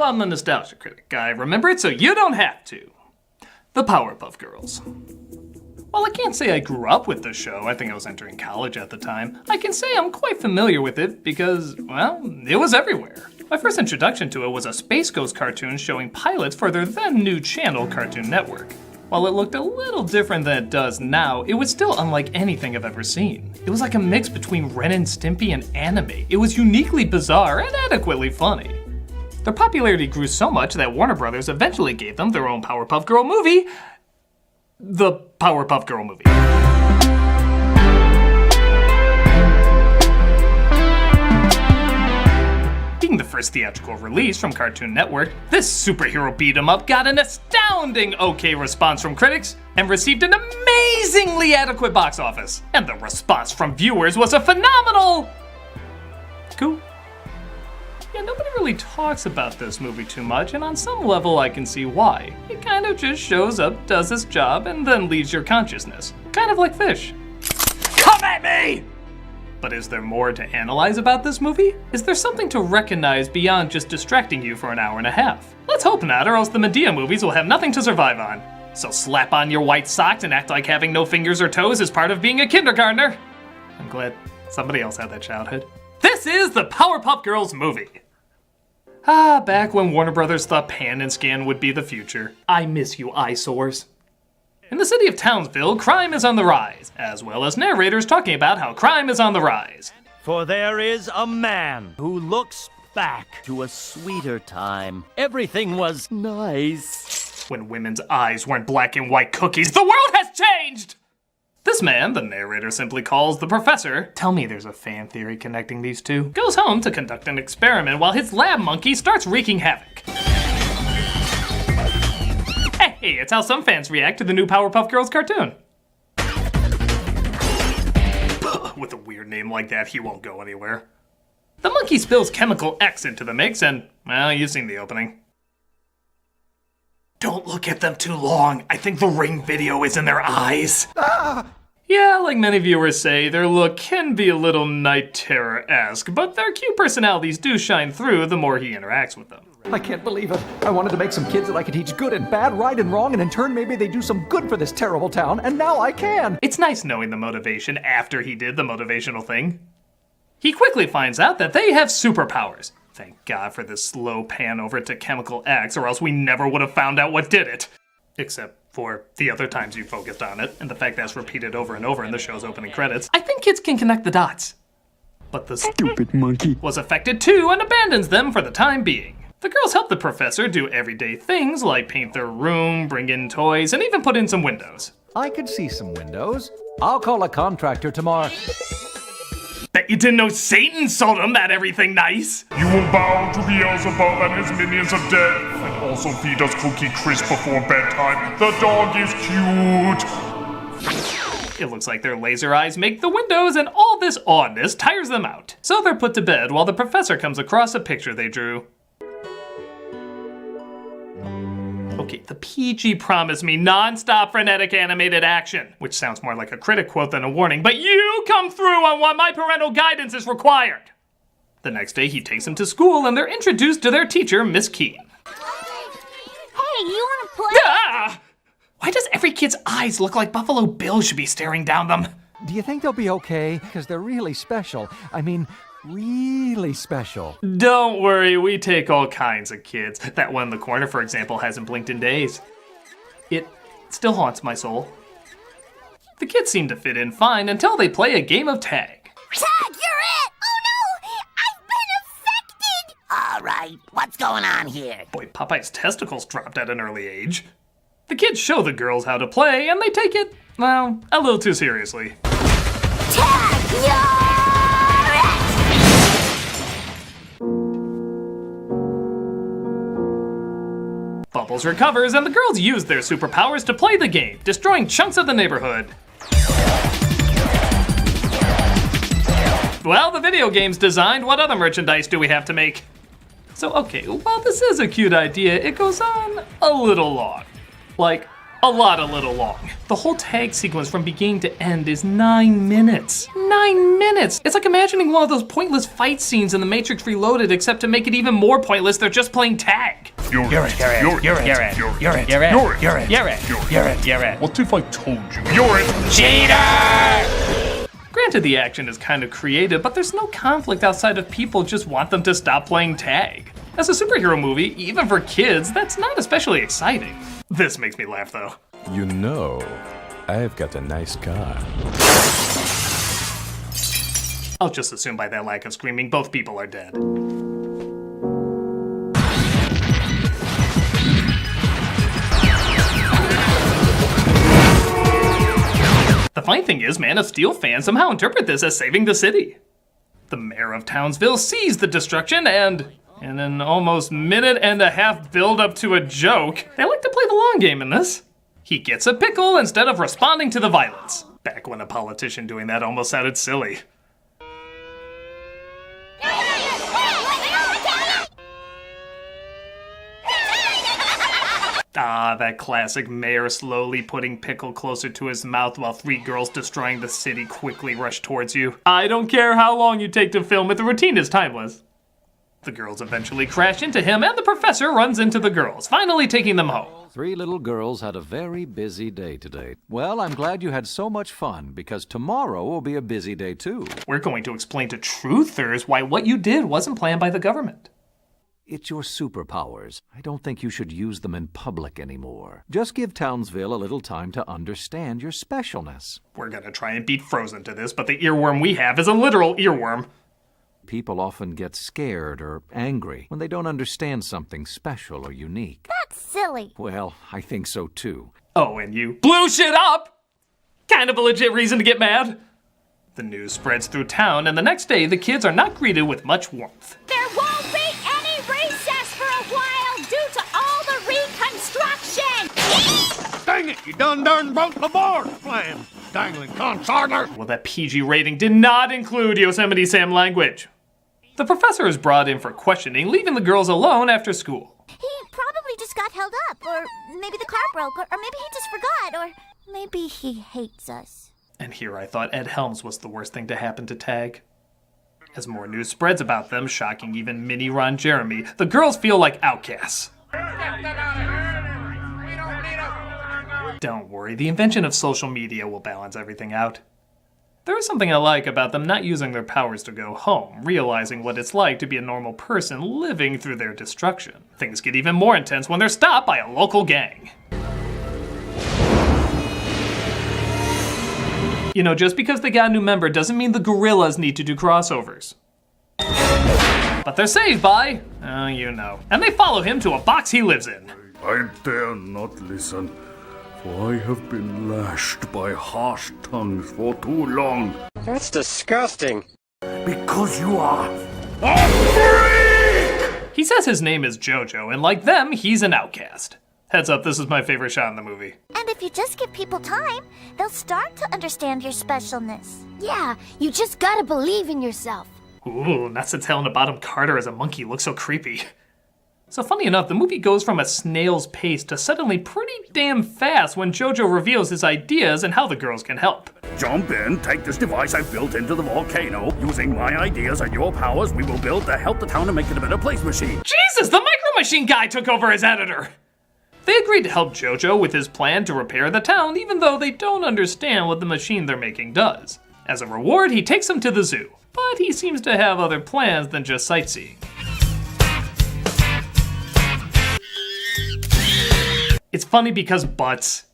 I'm the nostalgia critic. I remember it so you don't have to. The Powerpuff Girls. While I can't say I grew up with the show, I think I was entering college at the time, I can say I'm quite familiar with it because, well, it was everywhere. My first introduction to it was a Space Ghost cartoon showing pilots for their then new channel, Cartoon Network. While it looked a little different than it does now, it was still unlike anything I've ever seen. It was like a mix between Ren and Stimpy and anime. It was uniquely bizarre and adequately funny. Their popularity grew so much that Warner Brothers eventually gave them their own Powerpuff Girl movie, the Powerpuff Girl movie. Being the first theatrical release from Cartoon Network, this superhero beat-em-up got an astounding okay response from critics and received an amazingly adequate box office. And the response from viewers was a phenomenal... Cool. Yeah, nobody really talks about this movie too much, and on some level I can see why. It kind of just shows up, does its job, and then leaves your consciousness. Kind of like Phish. Come at me! But is there more to analyze about this movie? Is there something to recognize beyond just distracting you for an hour and a half? Let's hope not, or else the Medea movies will have nothing to survive on. So slap on your white socks and act like having no fingers or toes is part of being a kindergartner. I'm glad somebody else had that childhood. This is the Powerpuff Girls movie. Back when Warner Brothers thought pan and scan would be the future. I miss you, eyesores. In the city of Townsville, crime is on the rise, as well as narrators talking about how crime is on the rise. For there is a man who looks back to a sweeter time. Everything was nice. When women's eyes weren't black and white cookies, the world has changed! This man, the narrator simply calls the professor, tell me there's a fan theory connecting these two, goes home to conduct an experiment while his lab monkey starts wreaking havoc. Hey, it's how some fans react to the new Powerpuff Girls cartoon. With a weird name like that, he won't go anywhere. The monkey spills chemical X into the mix and, well, you've seen the opening. Don't look at them too long. I think the Ring video is in their eyes. Yeah, like many viewers say, their look can be a little Night Terror-esque, but their cute personalities do shine through the more he interacts with them. I can't believe it. I wanted to make some kids that I could teach good and bad, right and wrong, and in turn maybe they do some good for this terrible town, and now I can. It's nice knowing the motivation after he did the motivational thing. He quickly finds out that they have superpowers. Thank God for this slow pan over to Chemical X, or else we never would have found out what did it. Except for the other times you focused on it, and the fact that's repeated over and over in the show's opening credits. I think kids can connect the dots. But the stupid monkey was affected too and abandons them for the time being. The girls help the professor do everyday things like paint their room, bring in toys, and even put in some windows. I could see some windows. I'll call a contractor tomorrow. Bet you didn't know Satan sold him that everything nice. You will bow to Beelzebub and his minions of death, and also feed us Cookie Crisp before bedtime. The dog is cute. It looks like their laser eyes make the windows, and all this oddness tires them out. So they're put to bed while the professor comes across a picture they drew. Okay, the PG promised me non-stop frenetic animated action, which sounds more like a critic quote than a warning, but you come through on what my parental guidance is required. The next day, he takes them to school, and they're introduced to their teacher, Miss Keene. Hey, you wanna play? Ah! Why does every kid's eyes look like Buffalo Bill should be staring down them? Do you think they'll be okay? Because they're really special. I mean, really special. Don't worry, we take all kinds of kids. That one in the corner, for example, hasn't blinked in days. It still haunts my soul. The kids seem to fit in fine until they play a game of tag. Tag, you're it! Oh no! I've been affected! All right, what's going on here? Boy, Popeye's testicles dropped at an early age. The kids show the girls how to play, and they take it, well, a little too seriously. Tag, you're it! Bubbles recovers, and the girls use their superpowers to play the game, destroying chunks of the neighborhood. Well, the video game's designed. What other merchandise do we have to make? So, okay, while this is a cute idea, it goes on a little long. Like, a little long. The whole tag sequence from beginning to end is 9 minutes. 9 minutes! It's like imagining one of those pointless fight scenes in The Matrix Reloaded, except to make it even more pointless, they're just playing tag. You're it. What if I told you? You're it. Cheater! Granted, the action is kind of creative, but there's no conflict outside of people just want them to stop playing tag. As a superhero movie, even for kids, that's not especially exciting. This makes me laugh, though. You know, I've got a nice car. I'll just assume by that lack of screaming, both people are dead. The funny thing is, Man of Steel fans somehow interpret this as saving the city. The mayor of Townsville sees the destruction and in an almost minute-and-a-half build-up to a joke, they like to play the long game in this. He gets a pickle instead of responding to the violence. Back when a politician doing that almost sounded silly. Ah, that classic mayor slowly putting pickle closer to his mouth while 3 girls destroying the city quickly rush towards you. I don't care how long you take to film it, the routine is timeless. The girls eventually crash into him and the professor runs into the girls, finally taking them home. 3 little girls had a very busy day today. Well, I'm glad you had so much fun, because tomorrow will be a busy day too. We're going to explain to truthers why what you did wasn't planned by the government. It's your superpowers. I don't think you should use them in public anymore. Just give Townsville a little time to understand your specialness. We're gonna try and beat Frozen to this, but the earworm we have is a literal earworm. People often get scared or angry when they don't understand something special or unique. That's silly. Well, I think so too. Oh, and you blew shit up! Kind of a legit reason to get mad. The news spreads through town, and the next day the kids are not greeted with much warmth. There won't be any recess for a while due to all the reconstruction. Dang it, you done broke the board plan, dangling consarner. Well, that PG rating did not include Yosemite Sam language. The professor is brought in for questioning, leaving the girls alone after school. He probably just got held up, or maybe the car broke, or maybe he just forgot, or maybe he hates us. And here I thought Ed Helms was the worst thing to happen to Tag. As more news spreads about them, shocking even mini Ron Jeremy, the girls feel like outcasts. Don't worry, the invention of social media will balance everything out. There is something I like about them not using their powers to go home, realizing what it's like to be a normal person living through their destruction. Things get even more intense when they're stopped by a local gang. You know, just because they got a new member doesn't mean the gorillas need to do crossovers. But they're saved by, you know. And they follow him to a box he lives in. I dare not listen, for I have been lashed by harsh tongues for too long. That's disgusting. Because you are a freak! He says his name is Jojo, and like them, he's an outcast. Heads up, this is my favorite shot in the movie. And if you just give people time, they'll start to understand your specialness. Yeah, you just gotta believe in yourself. Ooh, not since Helena Bottom Carter as a monkey looks so creepy. So funny enough, the movie goes from a snail's pace to suddenly pretty damn fast when Jojo reveals his ideas and how the girls can help. Jump in, take this device I've built into the volcano. Using my ideas and your powers, we will build to help the town and make it a better place machine. Jesus, the Micro Machine guy took over as editor! They agreed to help Jojo with his plan to repair the town, even though they don't understand what the machine they're making does. As a reward, he takes them to the zoo, but he seems to have other plans than just sightseeing. It's funny because butts.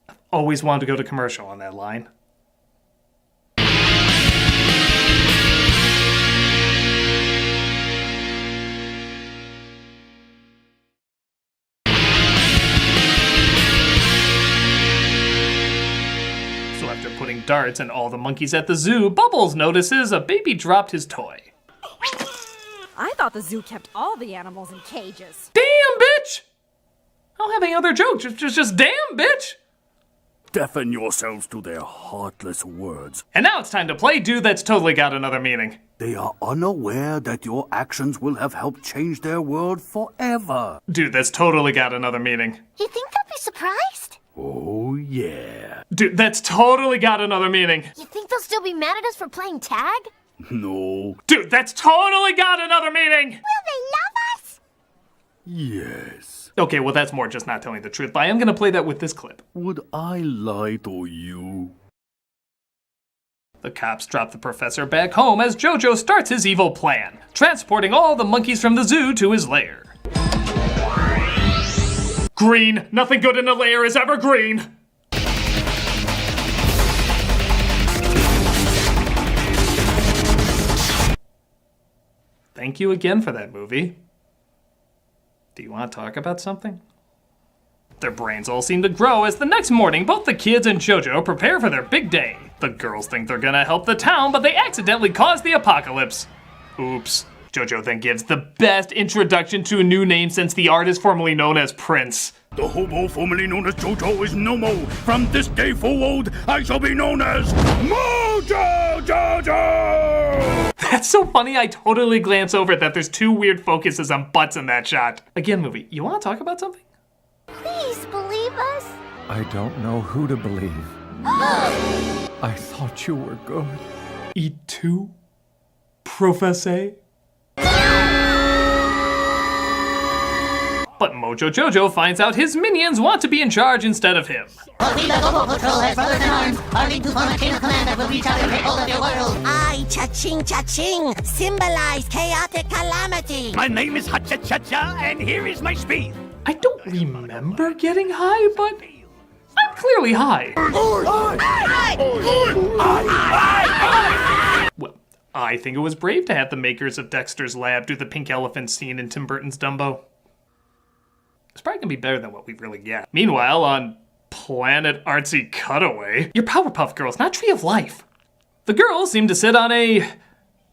I've always wanted to go to commercial on that line. So after putting darts in all the monkeys at the zoo, Bubbles notices a baby dropped his toy. I thought the zoo kept all the animals in cages. Damn, bitch! I don't have any other jokes, just damn, bitch! Deafen yourselves to their heartless words. And now it's time to play Dude That's Totally Got Another Meaning. They are unaware that your actions will have helped change their world forever. Dude That's Totally Got Another Meaning. You think they'll be surprised? Oh, yeah. Dude, that's totally got another meaning. You think they'll still be mad at us for playing tag? No. Dude, that's totally got another meaning. Will they love us? Yes. Okay, well that's more just not telling the truth, but I am gonna play that with this clip. Would I lie to you? The cops drop the professor back home as Jojo starts his evil plan, transporting all the monkeys from the zoo to his lair. Green. Nothing good in a lair is ever green. Thank you again for that movie. Do you want to talk about something? Their brains all seem to grow as the next morning both the kids and Jojo prepare for their big day. The girls think they're gonna help the town, but they accidentally cause the apocalypse. Oops. Jojo then gives the best introduction to a new name since the artist formerly known as Prince. The hobo formerly known as Jojo is no more. From this day forward, I shall be known as Mojo Jojo! That's so funny, I totally glance over that there's two weird focuses on butts in that shot. Again, movie, you want to talk about something? Please believe us. I don't know who to believe. I thought you were good. Eat two? Professor? But Mojo Jojo finds out his minions want to be in charge instead of him. Well, we the Gobo Patrol has brothers in arms. Our need to form a chain of command that will reach out and take hold of your world. I, cha-ching, cha-ching, symbolize chaotic calamity. My name is Hacha-Cha-Cha, and here is my speed. I don't remember getting high, but I'm clearly high. Well, I think it was brave to have the makers of Dexter's Lab do the pink elephant scene in Tim Burton's Dumbo. It's probably gonna be better than what we really get. Meanwhile, on Planet Artsy Cutaway, your Powerpuff Girls, not Tree of Life. The girls seem to sit on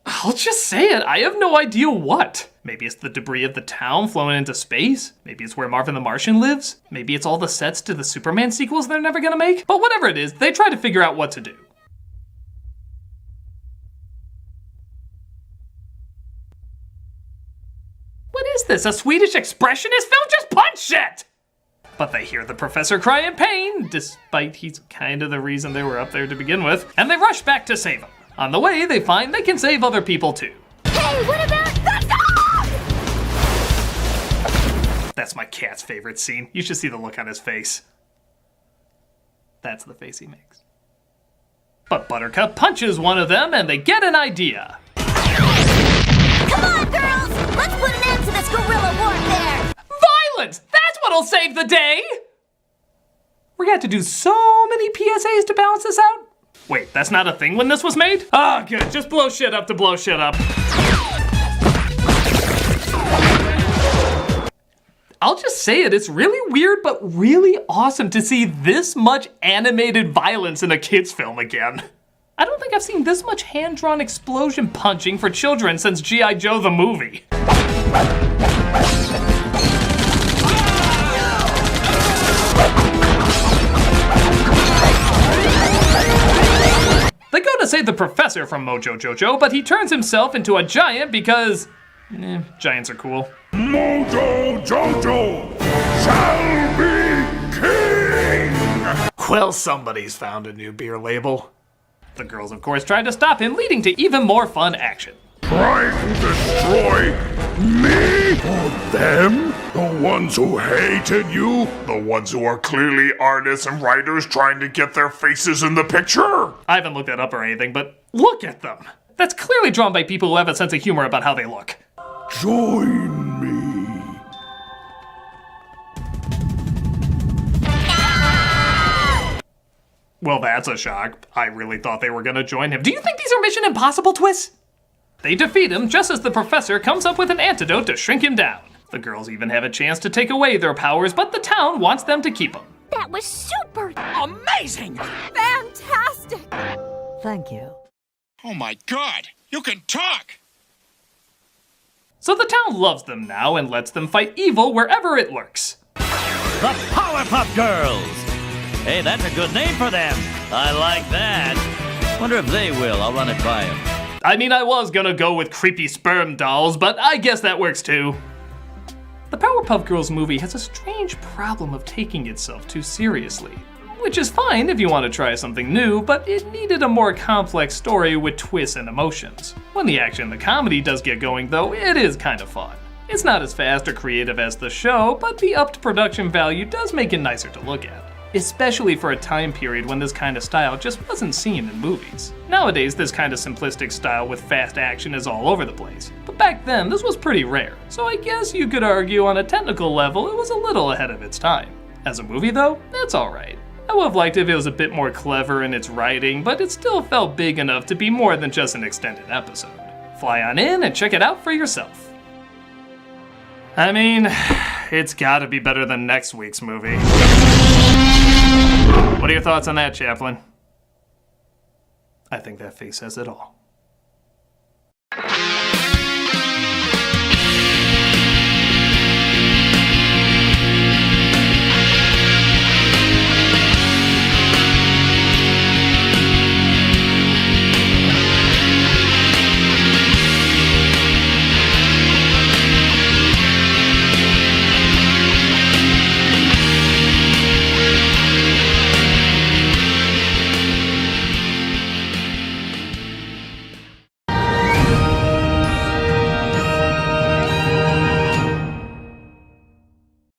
I'll just say it, I have no idea what. Maybe it's the debris of the town flowing into space. Maybe it's where Marvin the Martian lives. Maybe it's all the sets to the Superman sequels they're never gonna make. But whatever it is, they try to figure out what to do. What is this, a Swedish expressionist film? Just punch it! But they hear the professor cry in pain, despite he's kind of the reason they were up there to begin with, and they rush back to save him. On the way, they find they can save other people too. Hey, what about the dog? That's my cat's favorite scene. You should see the look on his face. That's the face he makes. But Buttercup punches one of them and they get an idea. Come on, girls! Let's put an end to this guerrilla warfare! Violence! That's what'll save the day! We're gonna have to do so many PSAs to balance this out? Wait, that's not a thing when this was made? Ah, good. Just blow shit up to blow shit up. I'll just say it, it's really weird but really awesome to see this much animated violence in a kid's film again. I don't think I've seen this much hand-drawn explosion punching for children since G.I. Joe the movie. They go to save the professor from Mojo Jojo, but he turns himself into a giant because, giants are cool. Mojo Jojo shall be king! Well, somebody's found a new beer label. The girls, of course, try to stop him, leading to even more fun action. Trying to destroy me? Or them? The ones who hated you? The ones who are clearly artists and writers trying to get their faces in the picture? I haven't looked that up or anything, but look at them. That's clearly drawn by people who have a sense of humor about how they look. Join me. Well, that's a shock. I really thought they were gonna join him. Do you think these are Mission Impossible twists? They defeat him just as the professor comes up with an antidote to shrink him down. The girls even have a chance to take away their powers, but the town wants them to keep them. That was super Amazing! Fantastic! Thank you. Oh my God, you can talk! So the town loves them now and lets them fight evil wherever it lurks. The Powerpuff Girls! Hey, that's a good name for them. I like that. Wonder if they will. I'll run it by them. I mean, I was gonna go with creepy sperm dolls, but I guess that works too. The Powerpuff Girls movie has a strange problem of taking itself too seriously. Which is fine if you want to try something new, but it needed a more complex story with twists and emotions. When the action and the comedy does get going though, it is kind of fun. It's not as fast or creative as the show, but the upped production value does make it nicer to look at. Especially for a time period when this kind of style just wasn't seen in movies. Nowadays, this kind of simplistic style with fast action is all over the place. But back then, this was pretty rare, so I guess you could argue on a technical level it was a little ahead of its time. As a movie though, it's alright. I would have liked if it was a bit more clever in its writing, but it still felt big enough to be more than just an extended episode. Fly on in and check it out for yourself. I mean, it's gotta be better than next week's movie. What are your thoughts on that, Chaplin? I think that face says it all.